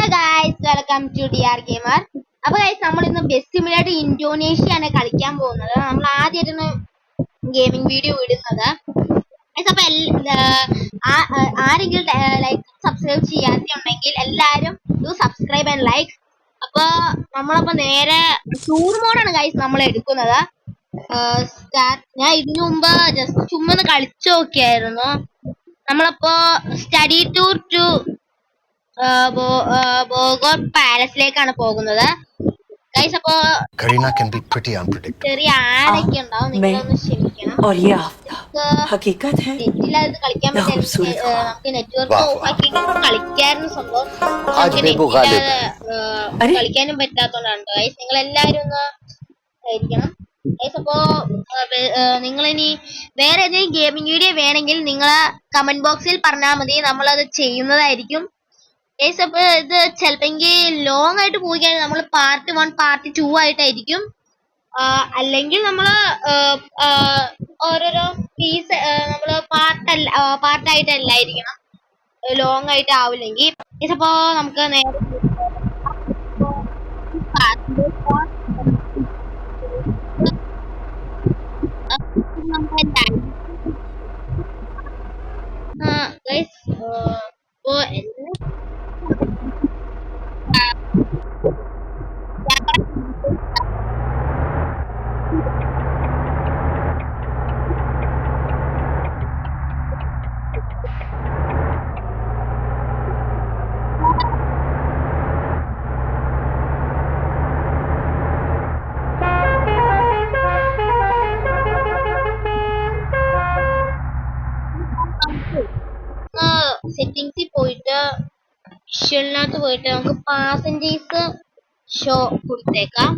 Hello guys, welcome to DRGAMER. അപ്പോൾ guys നമ്മൾ ഇന്ന് ബെസ്റ്റ് സിമുലേറ്റർ ഇന്തോനേഷ്യ ആണ് കളിക്കാൻ പോകുന്നത്. നമ്മൾ ആദ്യമായിട്ടാണ് ഗെയിമിംഗ് വീഡിയോ ഇടുന്നത്. ഗയ്സ് അപ്പോൾ ആരെങ്കിലും ലൈക്ക് സബ്സ്ക്രൈബ് ചെയ്യാത്തുണ്ടെങ്കിൽ എല്ലാവരും സബ്സ്ക്രൈബ് ആൻഡ് ലൈക്ക്. അപ്പോൾ നമ്മളപ്പോൾ നേരെ ടൂർ മോഡാണ് ഗയ്സ് നമ്മൾ എടുക്കുന്നത്. ഞാൻ ഇതിനു മുമ്പ് ജസ്റ്റ് ചുമ്മാ ഒന്ന് കളിച്ചു നോക്കിയായിരുന്നു. നമ്മളപ്പോ സ്റ്റഡി ടൂർ ടു ബോഗോർ പാലസിലേക്കാണ് പോകുന്നത്. ഗയ്സ് അപ്പോ Karina can be pretty unpredictable. ചെറിയ ആടൊക്കെ ഉണ്ടാവും, നിങ്ങളൊന്ന് ക്ഷമിക്കണം. നെറ്റിലത് കളിക്കാൻ പറ്റില്ല, നമുക്ക് നെറ്റ്വർക്ക് ഓഫാക്കി കളിക്കായിരുന്നു സംഭവം. കളിക്കാനും പറ്റാത്തോണ്ടാണ് ഗയ്സ്. നിങ്ങൾ എല്ലാവരും ഒന്ന് ആയിരിക്കണം. ഗയ്സ് അപ്പോ നിങ്ങളിനി വേറെ ഏതെങ്കിലും ഗെയിമിംഗ് വീഡിയോ വേണമെങ്കിൽ നിങ്ങൾ കമന്റ് ബോക്സിൽ പറഞ്ഞാൽ മതി, നമ്മളത് ചെയ്യുന്നതായിരിക്കും. ഗയ്സ് അപ്പൊ ഇത് ചിലപ്പെങ്കിൽ ലോങ് ആയിട്ട് പോവുകയാണെങ്കിൽ നമ്മൾ പാർട്ട് 1 പാർട്ട് 2 ആയിട്ടായിരിക്കും, അല്ലെങ്കിൽ നമ്മൾ ഓരോരോ പീസ് നമ്മൾ പാർട്ടായിട്ടല്ലായിരിക്കണം, ലോങ് ആയിട്ട് ആവില്ലെങ്കിൽ. ഗയ്സ് അപ്പോ നമുക്ക് നേരെ ഗയ്സ് സെറ്റിംഗ്സിൽ പോയിട്ട് വിഷ്വലിനകത്ത് പോയിട്ട് നമുക്ക് പാസഞ്ചേഴ്സ് ഷോ കൊടുത്തേക്കാം.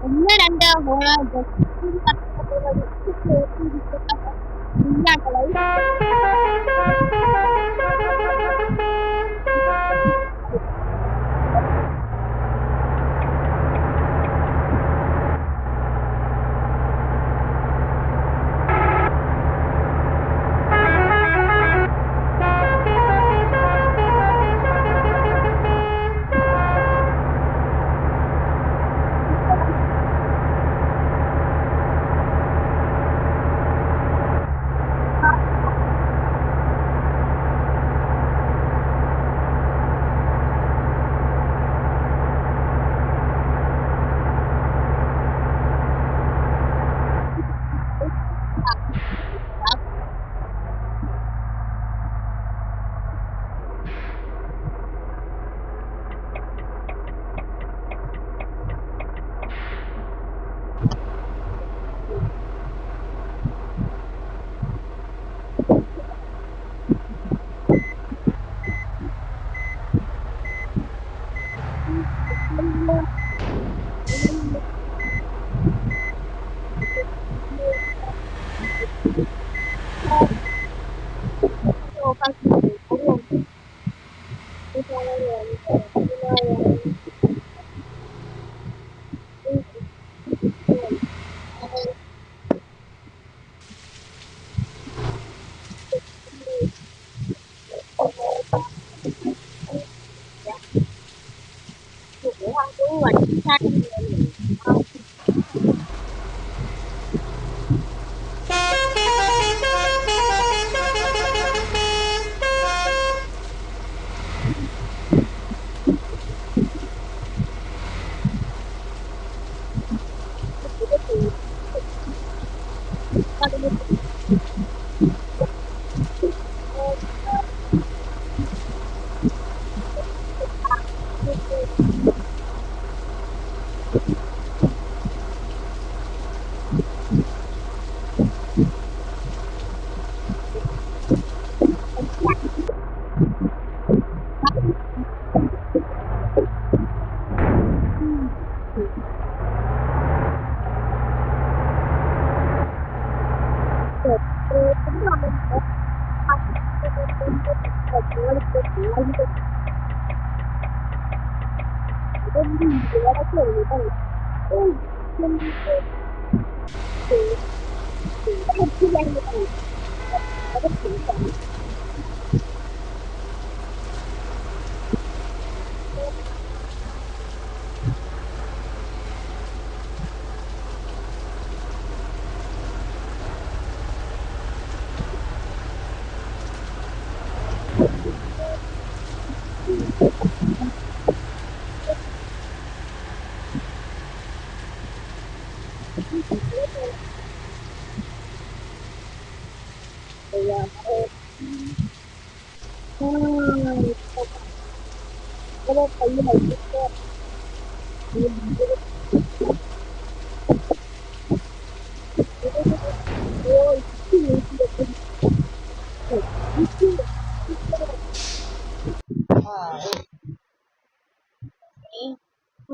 ഒന്ന് രണ്ട് മൂന്ന്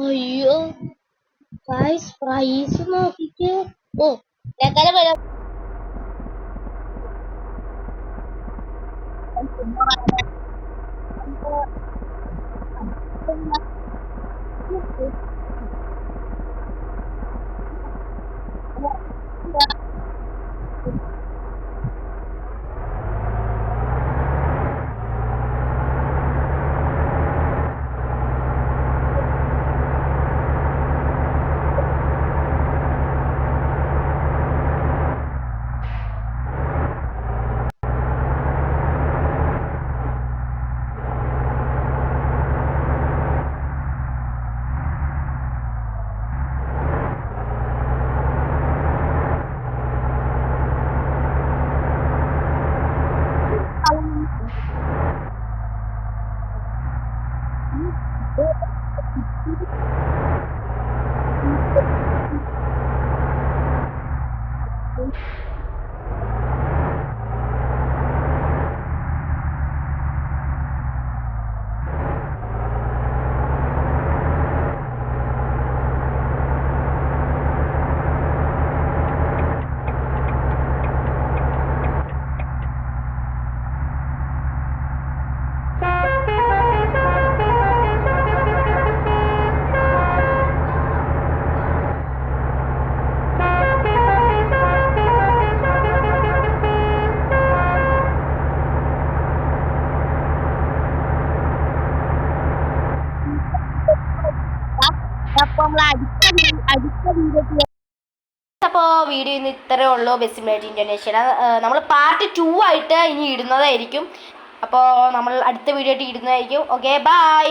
അയ്യോ ഗൈസ് പ്രൈസ് നോക്കിക്കേ. ഓ ഞങ്ങളെ വരാം. അപ്പോൾ വീഡിയോ ഇന്ന് ഇത്രയേ ഉള്ളൂ. ബെസ്റ്റ് ഇൻഡോനേഷ്യ നമ്മൾ പാർട്ട് 2 ആയിട്ട് ഇനി ഇടുന്നതായിരിക്കും. അപ്പോൾ നമ്മൾ അടുത്ത വീഡിയോ ആയിട്ട് ഇടുന്നതായിരിക്കും. Okay bye.